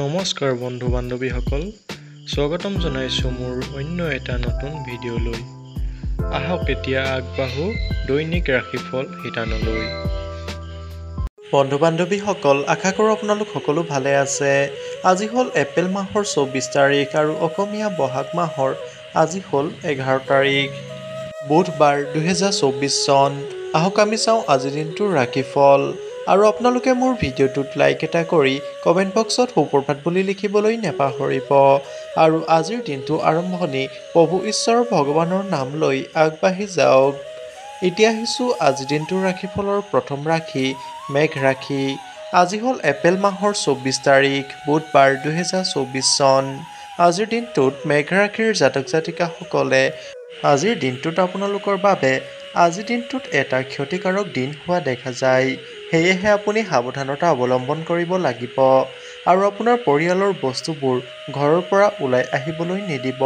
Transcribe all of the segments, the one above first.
নমস্কাৰ বন্ধু বান্ধৱীসকল, স্বাগতম জনাইছোঁ মোৰ অন্য এটা নতুন ভিডিঅ'লৈ। আহক এতিয়া আগবাঢ়ো দৈনিক ৰাশিফল শিতানলৈ। বন্ধু বান্ধৱীসকল, আশা কৰোঁ আপোনালোক সকলো ভালে আছে। আজি হ'ল এপ্ৰিল মাহৰ 24 তাৰিখ আৰু অসমীয়া বহাগ মাহৰ আজি হ'ল 11 তাৰিখ, বুধবাৰ 2024 চন। আহক আমি চাওঁ আজিৰ দিনটোৰ ৰাশিফল। আৰু আপোনালোকে মোৰ ভিডিঅ'টোত লাইক এটা কৰি কমেণ্ট বক্সত সুপ্ৰভাত বুলি লিখিবলৈ নাপাহৰিব। আৰু আজিৰ দিনটো আৰম্ভণি প্ৰভু ঈশ্বৰ ভগৱানৰ নাম লৈ আগবাঢ়ি যাওক। এতিয়া আহিছোঁ আজিৰ দিনটোৰ ৰাশিফলৰ প্ৰথম ৰাশি মেঘ ৰাশি। আজি হ'ল এপ্ৰিল মাহৰ 24 তাৰিখ, বুধবাৰ 2024 চন। আজিৰ দিনটোত মেঘ ৰাশিৰ জাতক জাতিকাসকলে আজিৰ দিনটোত আপোনালোকৰ বাবে আজিৰ দিনটোত এটা ক্ষতিকাৰক দিন হোৱা দেখা যায়। সেয়েহে আপুনি সাৱধানতা অৱলম্বন কৰিব লাগিব আৰু আপোনাৰ পৰিয়ালৰ বস্তুবোৰ ঘৰৰ পৰা ওলাই আহিবলৈ নিদিব।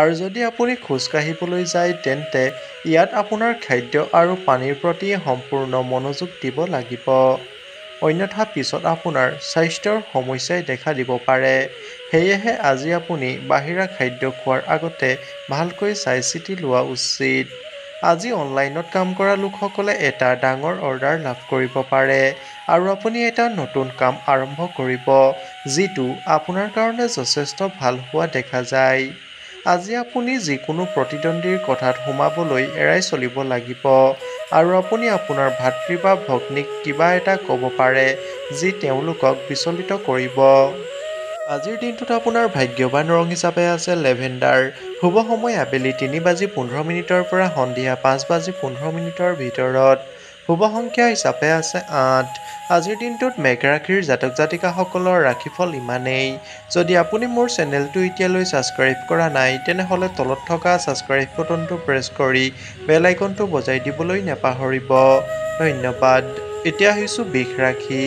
আৰু যদি আপুনি খোজ কাঢ়িবলৈ যায় তেন্তে ইয়াত আপোনাৰ খাদ্য আৰু পানীৰ প্ৰতি সম্পূৰ্ণ মনোযোগ দিব লাগিব। অন্যথা পিছত আপোনাৰ স্বাস্থ্যৰ সমস্যাই দেখা দিব পাৰে। সেয়েহে আজি আপুনি বাহিৰা খাদ্য খোৱাৰ আগতে ভালকৈ চাই চিতি লোৱা উচিত। আজি অনলাইনত কাম কৰা লোকসকলে এটা ডাঙৰ অৰ্ডাৰ লাভ কৰিব পাৰে আৰু আপুনি এটা নতুন কাম আৰম্ভ কৰিব, যিটো আপোনাৰ কাৰণে যথেষ্ট ভাল হোৱা দেখা যায়। আজি আপুনি যিকোনো প্ৰতিদ্বন্দ্বীৰ কথাত সোমাবলৈ এৰাই চলিব লাগিব আৰু আপুনি আপোনাৰ ভাতৃ বা ভগ্নীক কিবা এটা ক'ব পাৰে যি তেওঁলোকক বিচলিত কৰিব। আজিৰ দিনটোত আপোনাৰ ভাগ্যৱান ৰং হিচাপে আছে লেভেণ্ডাৰ। শুভ সময় আবেলি 3:15 পৰা সন্ধিয়া 5:15 ভিতৰত। শুভ সংখ্যা হিচাপে আছে 8। আজিৰ দিনটোত মেঘ ৰাশিৰ জাতক জাতিকাসকলৰ ৰাশিফল ইমানেই। যদি আপুনি মোৰ চেনেলটো এতিয়ালৈ ছাবস্ক্ৰাইব কৰা নাই তেনেহ'লে তলত থকা ছাবস্ক্ৰাইব বুটামটো প্ৰেছ কৰি বেল আইকনটো বজাই দিবলৈ নাপাহৰিব। ধন্যবাদ। এতিয়া আহিছোঁ বৃষ ৰাশি।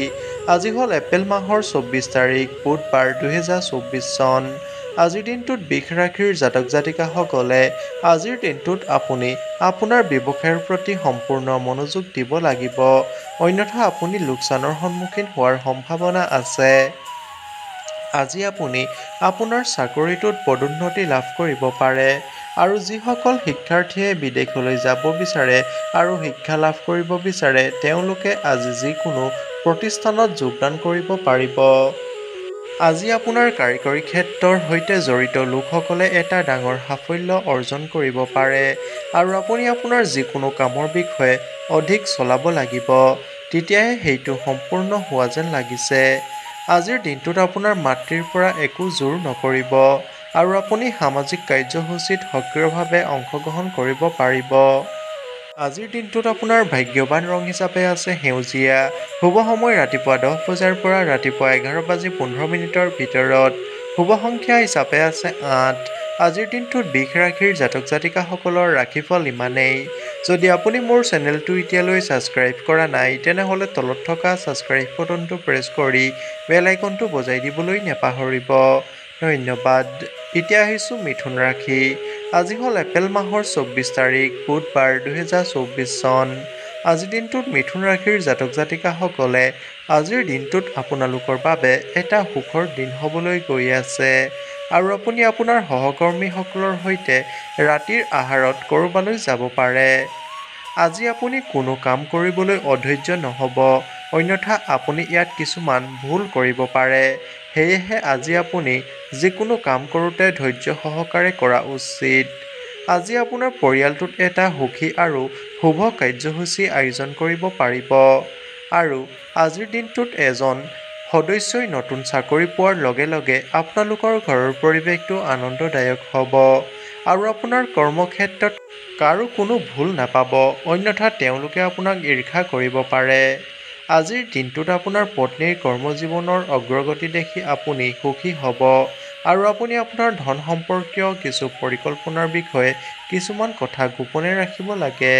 আজি হ'ল এপ্ৰিল মাহৰ 24 তাৰিখ, বুধবাৰ 2024 চন। আজিৰ দিনটোত বৃষ ৰাশিৰ জাতক জাতিকাসকলে আজিৰ দিনটোত আপুনি আপোনাৰ ব্যৱসায়ৰ প্ৰতি সম্পূৰ্ণ মনোযোগ দিব লাগিব, অন্যথা আপুনি লোকচানৰ সন্মুখীন হোৱাৰ সম্ভাৱনা আছে। আজি আপুনি আপোনাৰ চাকৰিটোত পদোন্নতি লাভ কৰিব পাৰে আৰু যিসকল শিক্ষাৰ্থীয়ে বিদেশলৈ যাব বিচাৰে আৰু শিক্ষা লাভ কৰিব বিচাৰে তেওঁলোকে আজি যিকোনো প্ৰতিষ্ঠানত যোগদান কৰিব পাৰিব। আজি আপোনাৰ কাৰিকৰী ক্ষেত্ৰৰ সৈতে জড়িত লোকসকলে এটা ডাঙৰ সাফল্য অৰ্জন কৰিব পাৰে আৰু আপুনি আপোনাৰ যিকোনো কামৰ বিষয়ে অধিক চলাব লাগিব, তেতিয়াহে সেইটো সম্পূৰ্ণ হোৱা যেন লাগিছে। আজিৰ দিনটোত আপোনাৰ মাতৃৰ পৰা একো জোৰ নকৰিব আৰু আপুনি সামাজিক কাৰ্যসূচীত সক্ৰিয়ভাৱে অংশগ্ৰহণ কৰিব পাৰিব। আজিৰ দিনটোত আপোনাৰ ভাগ্যৱান ৰং হিচাপে আছে সেউজীয়া। শুভ সময় ৰাতিপুৱা 10 বজাৰ পৰা ৰাতিপুৱা 11:15 ভিতৰত। শুভ সংখ্যা হিচাপে আছে 8। আজিৰ দিনটোত বৃষ ৰাশিৰ জাতক জাতিকাসকলৰ ৰাশিফল ইমানেই। যদি আপুনি মোৰ চেনেলটো এতিয়ালৈ ছাবস্ক্ৰাইব কৰা নাই তেনেহ'লে তলত থকা ছাবস্ক্ৰাইব বুটামটো প্ৰেছ কৰি বেল আইকনটো বজাই দিবলৈ নাপাহৰিব। ধন্যবাদ। এতিয়া আহিছোঁ মিথুন ৰাশি। আজি হ'ল এপ্ৰিল মাহৰ 24 তাৰিখ, বুধবাৰ 2024 চন। আজিৰ দিনটোত মিথুন ৰাশিৰ জাতক জাতিকাসকলে আজিৰ দিনটোত আপোনালোকৰ বাবে এটা সুখৰ দিন হ'বলৈ গৈ আছে আৰু আপুনি আপোনাৰ সহকৰ্মীসকলৰ সৈতে ৰাতিৰ আহাৰত ক'ৰবালৈ যাব পাৰে। আজি আপুনি কোনো কাম কৰিবলৈ অধৈৰ্য নহ'ব, অন্যথা আপুনি ইয়াত কিছুমান ভুল কৰিব পাৰে। সেয়েহে আজি আপুনি যিকোনো কাম কৰোঁতে ধৈৰ্য সহকাৰে কৰা উচিত। আজি আপোনাৰ পৰিয়ালটোত এটা সুখী আৰু শুভ কাৰ্যসূচী আয়োজন কৰিব পাৰিব আৰু আজিৰ দিনটোত এজন সদস্যই নতুন চাকৰি পোৱাৰ লগে লগে আপোনালোকৰ ঘৰৰ পৰিৱেশটো আনন্দদায়ক হ'ব আৰু আপোনাৰ কৰ্মক্ষেত্ৰত কাৰো কোনো ভুল নাপাব, অন্যথা তেওঁলোকে আপোনাক ঈৰ্ষা কৰিব পাৰে। আজিৰ দিনটোত আপোনাৰ পত্নীৰ কৰ্মজীৱনৰ অগ্ৰগতি দেখি আপুনি সুখী হ'ব আৰু আপুনি আপোনাৰ ধন সম্পৰ্কীয় কিছু পৰিকল্পনাৰ বিষয়ে কিছুমান কথা গোপনে ৰাখিব লাগে।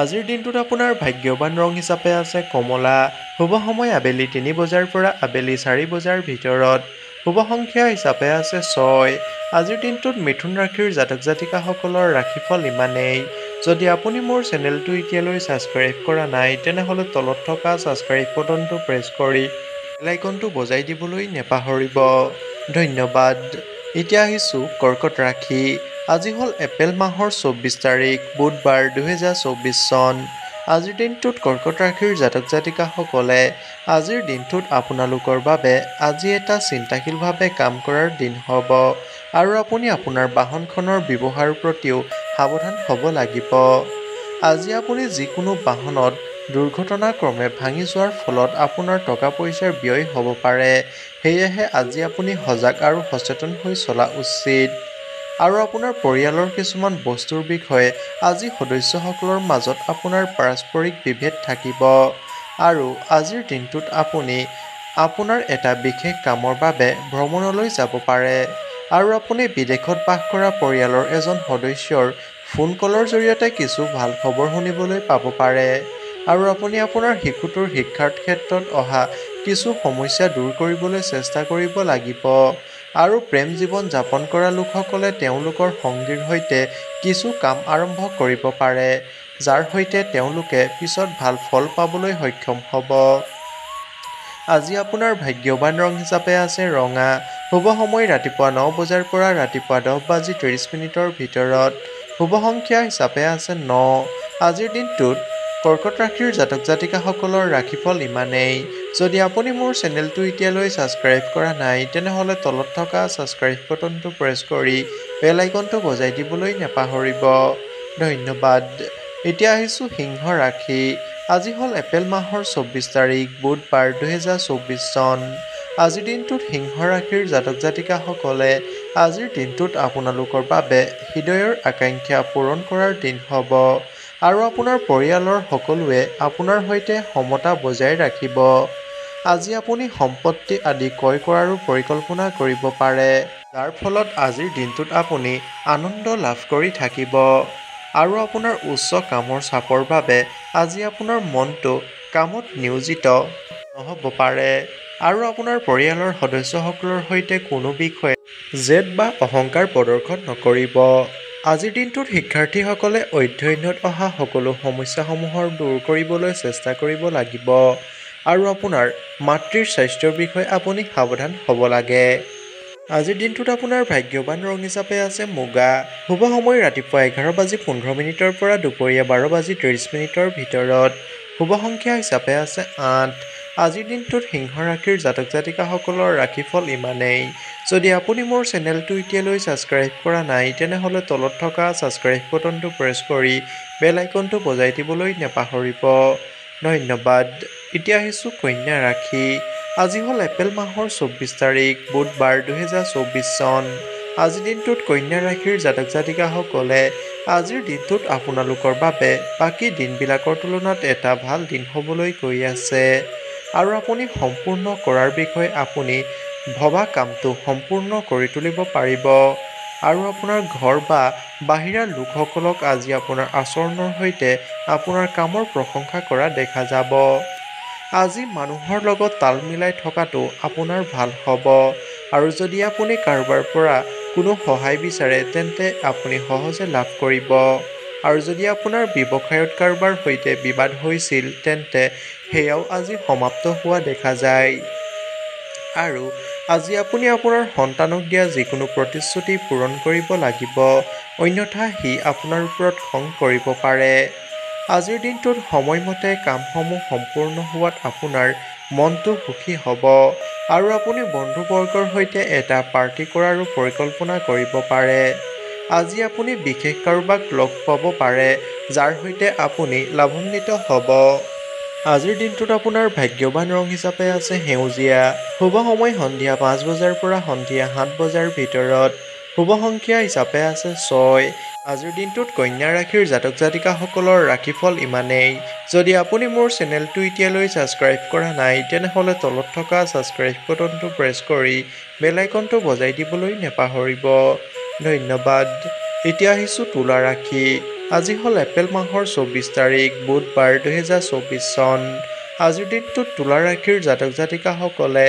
আজিৰ দিনটোত আপোনাৰ ভাগ্যৱান ৰং হিচাপে আছে কমলা। শুভ সময় আবেলি 3 বজাৰ পৰা আবেলি 4 বজাৰ ভিতৰত। শুভ সংখ্যা হিচাপে আছে 6। আজিৰ দিনটোত মিথুন ৰাশিৰ জাতক জাতিকাসকলৰ ৰাশিফল ইমানেই। যদি আপুনি মোৰ চেনেলটো এতিয়ালৈ ছাবস্ক্ৰাইব কৰা নাই তেনেহ'লে তলত থকা ছাবস্ক্ৰাইব বুটামটো প্ৰেছ কৰি বেল আইকনটো বজাই দিবলৈ নেপাহৰিব। ধন্যবাদ। এতিয়া আহিছোঁ কৰ্কট ৰাশি। আজি হ'ল এপ্ৰিল মাহৰ 24 তাৰিখ বুধবাৰ 2024 চন। আজিৰ দিনটোত কৰ্কট ৰাশিৰ জাতক জাতিকাসকলে আজিৰ দিনটোত আপোনালোকৰ বাবে আজি এটা চিন্তাশীলভাৱে কাম কৰাৰ দিন হ'ব আৰু আপুনি আপোনাৰ বাহনখনৰ ব্যৱহাৰৰ প্ৰতিও সাৱধান হ'ব লাগিব। আজি আপুনি যিকোনো বাহনত দুৰ্ঘটনাক্ৰমে ভাঙি যোৱাৰ ফলত আপোনাৰ টকা পইচাৰ ব্যয় হ'ব পাৰে। সেয়েহে আজি আপুনি সজাগ আৰু সচেতন হৈ চলা উচিত। আৰু আপোনাৰ পৰিয়ালৰ কিছুমান বস্তুৰ বিষয়ে আজি সদস্যসকলৰ মাজত আপোনাৰ পাৰস্পৰিক বিভেদ থাকিব। আৰু আজিৰ দিনটোত আপুনি আপোনাৰ এটা বিশেষ কামৰ বাবে ভ্ৰমণলৈ যাব পাৰে। আৰু আপুনি বিদেশত বাস কৰা পৰিয়ালৰ এজন সদস্যৰ ফোন কলৰ জৰিয়তে কিছু ভাল খবৰ শুনিবলৈ পাব পাৰে। আৰু আপুনি আপোনাৰ শিশুটোৰ শিক্ষাৰ ক্ষেত্ৰত অহা কিছু সমস্যা দূৰ কৰিবলৈ চেষ্টা কৰিব লাগিব। আৰু প্ৰেম জীৱন যাপন কৰা লোকসকলে তেওঁলোকৰ সংগীৰ সৈতে কিছু কাম আৰম্ভ কৰিব পাৰে, যাৰ সৈতে তেওঁলোকে পিছত ভাল ফল পাবলৈ সক্ষম হ'ব। আজি আপোনাৰ ভাগ্যৱান ৰং হিচাপে আছে ৰঙা। শুভ সময় ৰাতিপুৱা 9 বজাৰ পৰা ৰাতিপুৱা 10:30 ভিতৰত। শুভ সংখ্যা হিচাপে আছে 9। আজিৰ দিনটোত কৰ্কট ৰাশিৰ জাতক জাতিকাসকলৰ ৰাশিফল ইমানেই। যদি আপুনি মোৰ চেনেলটো এতিয়ালৈ ছাবস্ক্ৰাইব কৰা নাই তেনেহ'লে তলত থকা ছাবস্ক্ৰাইব বাটনটো প্ৰেছ কৰি বেল আইকনটো বজাই দিবলৈ নেপাহৰিব। ধন্যবাদ। এতিয়া আহিছোঁ সিংহ ৰাশি। আজি হ'ল এপ্ৰিল মাহৰ 24 তাৰিখ বুধবাৰ 2024 চন। আজিৰ দিনটোত সিংহ ৰাশিৰ জাতক জাতিকাসকলে আজিৰ দিনটোত আপোনালোকৰ বাবে হৃদয়ৰ আকাংক্ষা পূৰণ কৰাৰ দিন হ'ব আৰু আপোনাৰ পৰিয়ালৰ সকলোৱে আপোনাৰ সৈতে সমতা বজাই ৰাখিব। আজি আপুনি সম্পত্তি আদি ক্ৰয় কৰাৰো পৰিকল্পনা কৰিব পাৰে, যাৰ ফলত আজিৰ দিনটোত আপুনি আনন্দ লাভ কৰি থাকিব। আৰু আপোনাৰ উচ্চ কামৰ চাপৰ বাবে আজি আপোনাৰ মনটো কামত নিয়োজিত নহ'ব পাৰে। আৰু আপোনাৰ পৰিয়ালৰ সদস্যসকলৰ সৈতে কোনো বিষয়ে জেদ বা অহংকাৰ প্ৰদৰ্শন নকৰিব। আজিৰ দিনটোত শিক্ষাৰ্থীসকলে অধ্যয়নত অহা সকলো সমস্যাসমূহৰ দূৰ কৰিবলৈ চেষ্টা কৰিব লাগিব। আৰু আপোনাৰ মাতৃৰ স্বাস্থ্যৰ বিষয়ে আপুনি সাৱধান হ'ব লাগে। আজিৰ দিনটোত আপোনাৰ ভাগ্যৱান ৰং হিচাপে আছে মুগা। শুভ সময় ৰাতিপুৱা 11:15 পৰা দুপৰীয়া 12:30 ভিতৰত। শুভ সংখ্যা হিচাপে আছে 8। আজিৰ দিনটোত সিংহ ৰাশিৰ জাতক জাতিকাসকলৰ ৰাশিফল ইমানেই। যদি আপুনি মোৰ চেনেলটো এতিয়ালৈ ছাবস্ক্ৰাইব কৰা নাই তেনেহ'লে তলত থকা ছাবস্ক্ৰাইব বাটনটো প্ৰেছ কৰি বেল আইকনটো বজাই দিবলৈ নেপাহৰিব। ধন্যবাদ। এতিয়া আহিছোঁ কন্যা ৰাশি। আজি হ'ল এপ্ৰিল মাহৰ 24 তাৰিখ বুধবাৰ 2024 চন। আজিৰ দিনটোত কন্যা ৰাশিৰ জাতক জাতিকাসকলে আজিৰ দিনটোত আপোনালোকৰ বাবে বাকী দিনবিলাকৰ তুলনাত এটা ভাল দিন হ'বলৈ গৈ আছে। আৰু আপুনি সম্পূৰ্ণ কৰাৰ বিষয়ে আপুনি ভবা কামটো সম্পূৰ্ণ কৰি তুলিব পাৰিব। আৰু আপোনাৰ ঘৰ বা বাহিৰা লোকসকলক আজি আপোনাৰ আচৰণৰ সৈতে আপোনাৰ কামৰ প্ৰশংসা কৰা দেখা যাব। আজি মানুহৰ লগত তাল মিলাই থকাটো আপোনাৰ ভাল হ'ব। আৰু যদি আপুনি কাৰোবাৰ পৰা কোনো সহায় বিচাৰে তেন্তে আপুনি সহজে লাভ কৰিব। আৰু যদি আপোনাৰ ব্যৱসায়ত কাৰোবাৰ সৈতে বিবাদ হৈছিল তেন্তে সেয়াও আজি সমাপ্ত হোৱা দেখা যায়। আৰু আজি আপুনি আপোনাৰ সন্তানক দিয়া যিকোনো প্ৰতিশ্ৰুতি পূৰণ কৰিব লাগিব, অন্যথা সি আপোনাৰ ওপৰত খং কৰিব পাৰে। আজিৰ দিনটোত সময়মতে কামসমূহ সম্পূৰ্ণ হোৱাত আপোনাৰ মনটো সুখী হ'ব। আৰু আপুনি বন্ধুবৰ্গৰ সৈতে এটা পাৰ্টি কৰাৰো পৰিকল্পনা কৰিব পাৰে। আজি আপুনি বিশেষ কাৰোবাক লগ পাব পাৰে, যাৰ সৈতে আপুনি লাভান্বিত হ'ব। আজিৰ দিনটোত আপোনাৰ ভাগ্যৱান ৰং হিচাপে আছে সেউজীয়া। শুভ সময় সন্ধিয়া 5 বজাৰ পৰা সন্ধিয়া 7 বজাৰ ভিতৰত। শুভ সংখ্যা হিচাপে আছে 6। আজিৰ দিনটোত কন্যা ৰাশিৰ জাতক জাতিকাসকলৰ ৰাশিফল ইমানেই। যদি আপুনি মোৰ চেনেলটো এতিয়ালৈ ছাবস্ক্ৰাইব কৰা নাই তেনেহ'লে তলত থকা ছাবস্ক্ৰাইব বাটনটো প্ৰেছ কৰি বেল আইকনটো বজাই দিবলৈ নেপাহৰিব। ধন্যবাদ। এতিয়া আহিছোঁ তুলা ৰাশি। আজি হ'ল এপ্ৰিল মাহৰ 24 তাৰিখ বুধবাৰ 2024 চন। আজিৰ দিনটোত তুলা ৰাশিৰ জাতক জাতিকাসকলে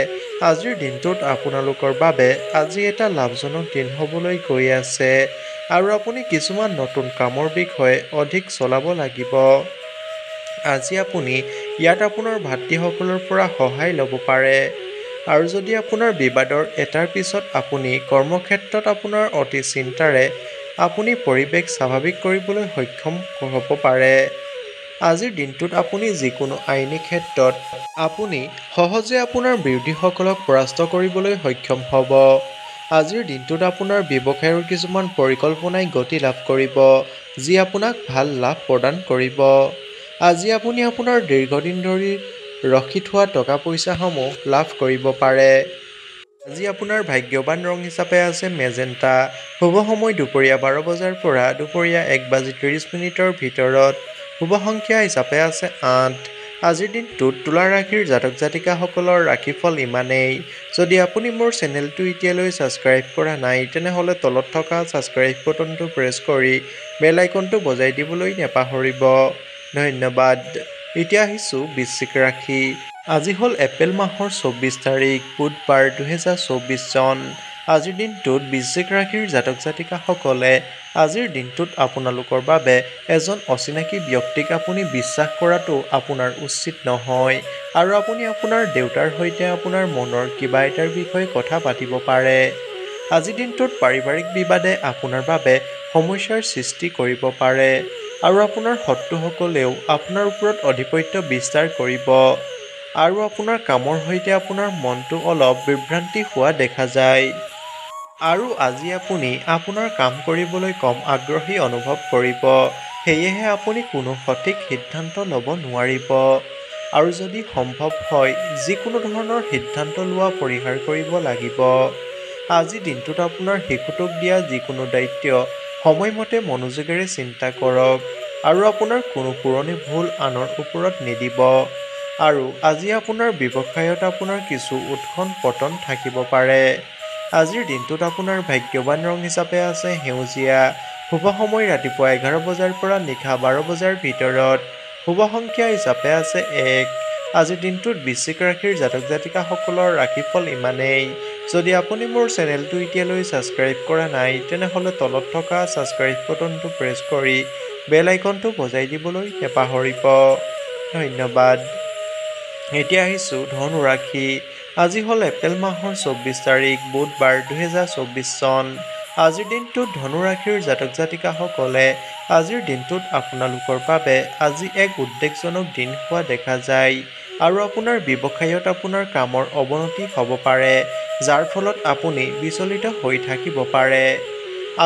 আজিৰ দিনটোত আপোনালোকৰ বাবে আজি এটা লাভজনক দিন হ'বলৈ গৈ আছে। আৰু আপুনি কিছুমান নতুন কামৰ বিষয়ে অধিক চলাব লাগিব। আজি আপুনি ইয়াত আপোনাৰ ভাতৃসকলৰ পৰা সহায় ল'ব পাৰে। আৰু যদি আপোনাৰ বিবাদৰ এটাৰ পিছত আপুনি কৰ্মক্ষেত্ৰত আপোনাৰ অতি চিন্তাৰে আপুনি পৰিৱেশ স্বাভাৱিক কৰিবলৈ সক্ষম হ'ব পাৰে। আজিৰ দিনটোত আপুনি যিকোনো আইনী ক্ষেত্ৰত আপুনি সহজে আপোনাৰ বিৰোধীসকলক পৰাস্ত কৰিবলৈ সক্ষম হ'ব। আজিৰ দিনটোত আপোনাৰ ব্যৱসায়ৰ কিছুমান পৰিকল্পনাই গতি লাভ কৰিব, যি আপোনাক ভাল লাভ প্ৰদান কৰিব। আজি আপুনি আপোনাৰ দীৰ্ঘদিন ধৰি ৰখি থোৱা টকা পইচাসমূহ লাভ কৰিব পাৰে। আজি আপোনাৰ ভাগ্যৱান ৰং হিচাপে আছে মেজেণ্টা। শুভ সময় দুপৰীয়া 12 বজাৰ পৰা দুপৰীয়া 1:30 ভিতৰত। শুভ সংখ্যা হিচাপে আছে 8। আজিৰ দিনটোত তুলা ৰাশিৰ জাতক জাতিকাসকলৰ ৰাশিফল ইমানেই। যদি আপুনি মোৰ চেনেলটো এতিয়ালৈ ছাবস্ক্ৰাইব কৰা নাই তেনেহ'লে তলত থকা ছাবস্ক্ৰাইব বাটনটো প্ৰেছ কৰি বেল আইকনটো বজাই দিবলৈ নাপাহৰিব। ধন্যবাদ। এতিয়া আহিছোঁ বৃশ্চিক ৰাশি। আজি হ'ল এপ্ৰিল মাহৰ 24 তাৰিখ বুধবাৰ 2024 চন। আজিৰ দিনটোত বৃশ্চিক ৰাশিৰ জাতক জাতিকাসকলে আজিৰ দিনটোত আপোনালোকৰ বাবে এজন অচিনাকি ব্যক্তিক আপুনি বিশ্বাস কৰাটো আপোনাৰ উচিত নহয় আৰু আপুনি আপোনাৰ দেউতাৰ সৈতে আপোনাৰ মনৰ কিবা এটাৰ বিষয়ে কথা পাতিব পাৰে। আজিৰ দিনটোত পাৰিবাৰিক বিবাদে আপোনাৰ বাবে সমস্যাৰ সৃষ্টি কৰিব পাৰে আৰু আপোনাৰ শত্ৰুসকলেও আপোনাৰ ওপৰত আধিপত্য বিস্তাৰ কৰিব আৰু আপোনাৰ কামৰ সৈতে আপোনাৰ মনটো অলপ বিভ্ৰান্তি হোৱা দেখা যায়। আৰু আজি আপুনি আপোনাৰ কাম কৰিবলৈ কম আগ্ৰহী অনুভৱ কৰিব, সেয়েহে আপুনি কোনো সঠিক সিদ্ধান্ত ল'ব নোৱাৰিব। আৰু যদি সম্ভৱ হয় যিকোনো ধৰণৰ সিদ্ধান্ত লোৱা পৰিহাৰ কৰিব লাগিব। আজি দিনটোত আপোনাৰ শিশুটোক দিয়া যিকোনো দায়িত্ব সময়মতে মনোযোগেৰে চিন্তা কৰক আৰু আপোনাৰ কোনো পুৰণি ভুল আনৰ ওপৰত নিদিব। আৰু আজি আপোনাৰ ব্যৱসায়ত আপোনাৰ কিছু উত্থান পতন থাকিব পাৰে। আজিৰ দিনটোত আপোনাৰ ভাগ্যৱান ৰং হিচাপে আছে সেউজীয়া। শুভ সময় ৰাতিপুৱা 11 বজাৰ পৰা নিশা 12 বজাৰ ভিতৰত। শুভ সংখ্যা হিচাপে আছে 1। আজিৰ দিনটোত বৃশ্চিক ৰাশিৰ জাতক জাতিকাসকলৰ ৰাশিফল ইমানেই। যদি আপুনি মোৰ চেনেলটো এতিয়ালৈ ছাবস্ক্ৰাইব কৰা নাই তেনেহ'লে তলত থকা ছাবস্ক্ৰাইব বাটনটো প্ৰেছ কৰি বেল আইকনটো বজাই দিবলৈ নাপাহৰিব। ধন্যবাদ। এতিয়া আহিছোঁ ধনু ৰাশি। আজি হ'ল এপ্ৰিল মাহৰ 24 তাৰিখ বুধবাৰ 2024 চন। আজিৰ দিনটোত ধনু ৰাশিৰ জাতক জাতিকাসকলে আজিৰ দিনটোত আপোনালোকৰ বাবে আজি এক উদ্বেগজনক দিন হোৱা দেখা যায় আৰু আপোনাৰ ব্যৱসায়ত আপোনাৰ কামৰ অৱনতি হ'ব পাৰে, যাৰ ফলত আপুনি বিচলিত হৈ থাকিব পাৰে।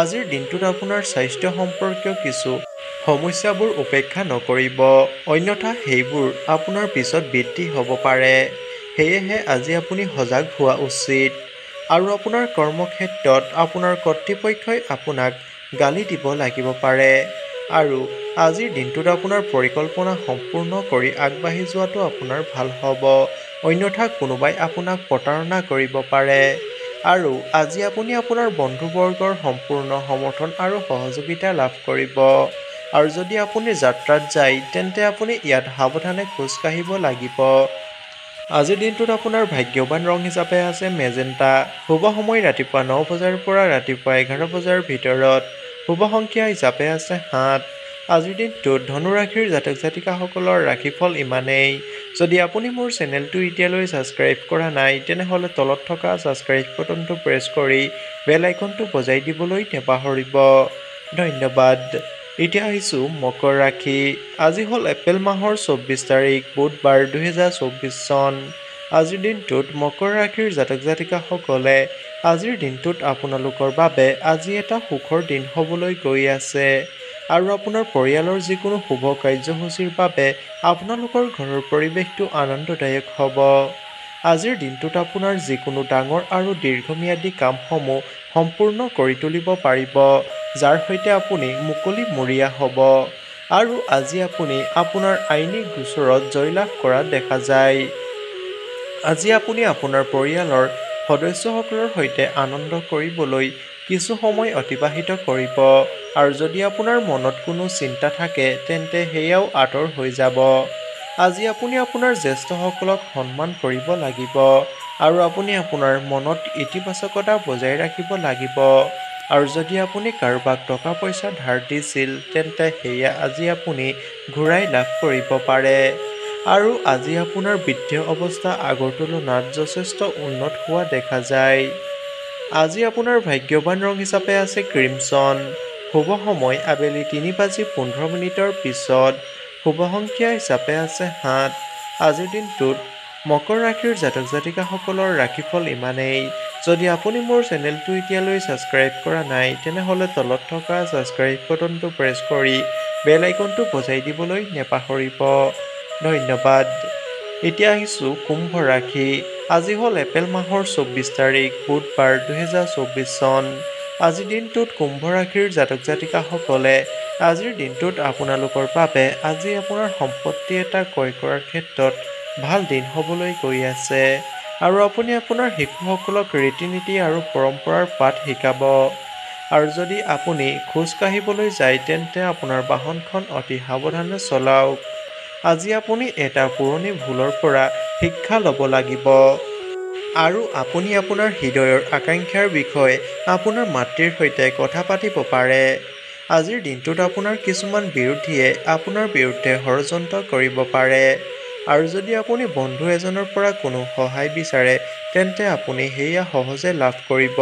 আজিৰ দিনটোত আপোনাৰ স্বাস্থ্য সম্পৰ্কীয় কিছু সমস্যাবোৰ উপেক্ষা নকৰিব, অন্যথা সেইবোৰ আপোনাৰ পিছত বৃদ্ধি হ'ব পাৰে। সেয়েহে আজি আপুনি সজাগ হোৱা উচিত। আৰু আপোনাৰ কৰ্মক্ষেত্ৰত আপোনাৰ কৰ্তৃপক্ষই আপোনাক গালি দিব লাগিব পাৰে। আৰু আজিৰ দিনটোত আপোনাৰ পৰিকল্পনা সম্পূৰ্ণ কৰি আগবাঢ়ি যোৱাটো আপোনাৰ ভাল হ'ব, অন্যথা কোনোবাই আপোনাক প্ৰতাৰণা কৰিব পাৰে। আৰু আজি আপুনি আপোনাৰ বন্ধুবৰ্গৰ সম্পূৰ্ণ সমৰ্থন আৰু সহযোগিতা লাভ কৰিব। আৰু যদি আপুনি যাত্ৰাত যায় তেন্তে আপুনি ইয়াত সাৱধানে খোজ কাঢ়িব লাগিব। আজিৰ দিনটোত আপোনাৰ ভাগ্যৱান ৰং হিচাপে আছে মেজেণ্টা। শুভ সময় ৰাতিপুৱা 9 বজাৰ পৰা ৰাতিপুৱা 11 বজাৰ ভিতৰত। শুভ সংখ্যা হিচাপে আছে 7। আজিৰ দিনটোত ধনু ৰাশিৰ জাতক জাতিকাসকলৰ ৰাশিফল ইমানেই। যদি আপুনি মোৰ চেনেলটো এতিয়ালৈ ছাবস্ক্ৰাইব কৰা নাই তেনেহ'লে তলত থকা ছাবস্ক্ৰাইব বাটনটো প্ৰেছ কৰি বেল আইকনটো বজাই দিবলৈ নাপাহৰিব। ধন্যবাদ। এতিয়া আহিছোঁ মকৰ ৰাশি। আজি হ'ল এপ্ৰিল মাহৰ 24 তাৰিখ বুধবাৰ 2024 চন। আজিৰ দিনটোত মকৰ ৰাশিৰ জাতক জাতিকাসকলে আজিৰ দিনটোত আপোনালোকৰ বাবে আজি এটা সুখৰ দিন হ'বলৈ গৈ আছে আৰু আপোনাৰ পৰিয়ালৰ যিকোনো শুভ কাৰ্যসূচীৰ বাবে আপোনালোকৰ ঘৰৰ পৰিৱেশটো আনন্দদায়ক হ'ব। আজিৰ দিনটোত আপোনাৰ যিকোনো ডাঙৰ আৰু দীৰ্ঘম্যাদী কামসমূহ সম্পূৰ্ণ কৰি তুলিব পাৰিব, যাৰ সৈতে আপুনি মুকলিমূৰীয়া হ'ব। আৰু আজি আপুনি আপোনাৰ আইনী গোচৰত জয়লাভ কৰা দেখা যায়। আজি আপুনি আপোনাৰ পৰিয়ালৰ সদস্যসকলৰ সৈতে আনন্দ কৰিবলৈ কিছু সময় অতিবাহিত কৰিব আৰু যদি আপোনাৰ মনত কোনো চিন্তা থাকে তেন্তে সেয়াও আঁতৰ হৈ যাব। আজি আপুনি আপোনাৰ জ্যেষ্ঠসকলক সন্মান কৰিব লাগিব আৰু আপুনি আপোনাৰ মনত ইতিবাচকতা বজাই ৰাখিব লাগিব। আৰু যদি আপুনি কাৰোবাক টকা পইচা ধাৰ দিছিল তেন্তে সেয়া আজি আপুনি ঘূৰাই লাভ কৰিব পাৰে। আৰু আজি আপোনাৰ বিত্তীয় অৱস্থা আগৰ তুলনাত যথেষ্ট উন্নত হোৱা দেখা যায়। আজি আপোনাৰ ভাগ্যৱান ৰং হিচাপে আছে ক্ৰিমছন। শুভ সময় আবেলি 3:15 পিছত। শুভ সংখ্যা হিচাপে আছে 7। আজিৰ দিনটোত মকৰ ৰাশিৰ জাতক জাতিকাসকলৰ ৰাশিফল ইমানেই। যদি আপুনি মোৰ চেনেলটো এতিয়ালৈ ছাবস্ক্ৰাইব কৰা নাই তেনেহ'লে তলত থকা ছাবস্ক্ৰাইব বাটনটো প্ৰেছ কৰি বেল আইকনটো বজাই দিবলৈ নেপাহৰিব। ধন্যবাদ। এতিয়া আহিছোঁ কুম্ভ ৰাশি। আজি হ'ল এপ্ৰিল মাহৰ 24 তাৰিখ বুধবাৰ 2024 চন। আজিৰ দিনটোত কুম্ভ ৰাশিৰ জাতক জাতিকাসকলে আজিৰ দিনটোত আপোনালোকৰ বাবে আজি আপোনাৰ সম্পত্তি এটা ক্ৰয় কৰাৰ ক্ষেত্ৰত ভাল দিন হ'বলৈ গৈ আছে আৰু আপুনি আপোনাৰ শিশুসকলক ৰীতি নীতি আৰু পৰম্পৰাৰ পাঠ শিকাব। আৰু যদি আপুনি খোজ কাঢ়িবলৈ যায় তেন্তে আপোনাৰ বাহনখন অতি সাৱধানে চলাওক। আজি আপুনি এটা পুৰণি ভুলৰ পৰা শিক্ষা ল'ব লাগিব। আৰু আপুনি আপোনাৰ হৃদয়ৰ আকাংক্ষাৰ বিষয়ে আপোনাৰ মাতৃৰ সৈতে কথা পাতিব পাৰে। আজিৰ দিনটোত আপোনাৰ কিছুমান বিৰোধীয়ে আপোনাৰ বিৰুদ্ধে ষড়যন্ত্ৰ কৰিব পাৰে। আৰু যদি আপুনি বন্ধু এজনৰ পৰা কোনো সহায় বিচাৰে তেন্তে আপুনি সেয়া সহজে লাভ কৰিব।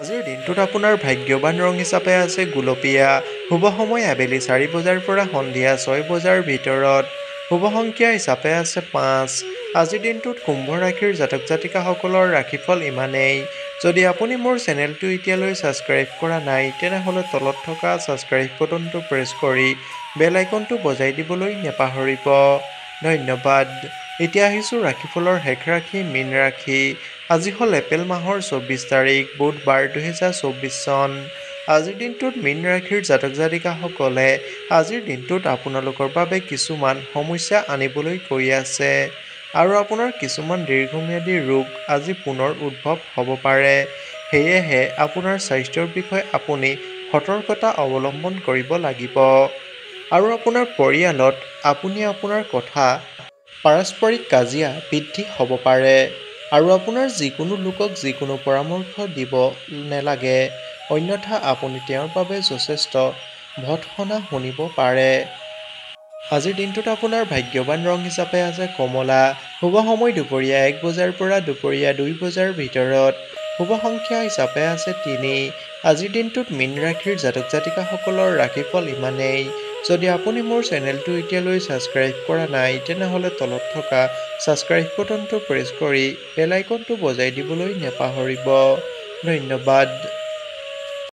আজিৰ দিনটোত আপোনাৰ ভাগ্যৱান ৰং হিচাপে আছে গুলপীয়া। শুভ সময় আবেলি 4 বজাৰ পৰা সন্ধিয়া 6 বজাৰ ভিতৰত। শুভ সংখ্যা হিচাপে আছে 5। আজিৰ দিনটোত কুম্ভ ৰাশিৰ জাতক জাতিকাসকলৰ ৰাশিফল ইমানেই। যদি আপুনি মোৰ চেনেলটো এতিয়ালৈ ছাবস্ক্ৰাইব কৰা নাই তেনেহ'লে তলত থকা ছাবস্ক্ৰাইব বাটনটো প্ৰেছ কৰি বেল আইকনটো বজাই দিবলৈ নেপাহৰিব। ধন্যবাদ। এতিয়া আহিছোঁ ৰাশিফলৰ শেষ ৰাশি মীন ৰাশি। আজি হ'ল এপ্ৰিল মাহৰ 24 তাৰিখ বুধবাৰ 2024 চন। আজিৰ দিনটোত মীন ৰাশিৰ জাতক জাতিকাসকলে আজিৰ দিনটোত আপোনালোকৰ বাবে কিছুমান সমস্যা আনিবলৈ গৈ আছে আৰু আপোনাৰ কিছুমান দীৰ্ঘম্যাদী ৰোগ আজি পুনৰ উদ্ভৱ হ'ব পাৰে। সেয়েহে আপোনাৰ স্বাস্থ্যৰ বিষয়ে আপুনি সতৰ্কতা অৱলম্বন কৰিব লাগিব। আৰু আপোনাৰ পৰিয়ালত আপুনি আপোনাৰ কথা পাৰস্পৰিক কাজিয়া বৃদ্ধি হ'ব পাৰে আৰু আপোনাৰ যিকোনো লোকক যিকোনো পৰামৰ্শ দিব নেলাগে অন্যথা আপুনি তেওঁৰ বাবে যথেষ্ট ভৎসনা শুনিব পাৰে। আজিৰ দিনটোত আপোনাৰ ভাগ্যৱান ৰং হিচাপে আছে কমলা। শুভ সময় দুপৰীয়া 1 বজাৰ পৰা দুপৰীয়া 2 বজাৰ ভিতৰত। শুভ সংখ্যা হিচাপে আছে 3। আজিৰ দিনটোত মীন ৰাশিৰ জাতক জাতিকাসকলৰ ৰাশিফল ইমানেই। যদি আপুনি মোৰ চেনেলটো এতিয়ালৈ ছাবস্ক্ৰাইব কৰা নাই তেনেহ'লে তলত থকা ছাবস্ক্ৰাইব বাটনটো প্ৰেছ কৰি বেল আইকনটো বজাই দিবলৈ নেপাহৰিব। ধন্যবাদ।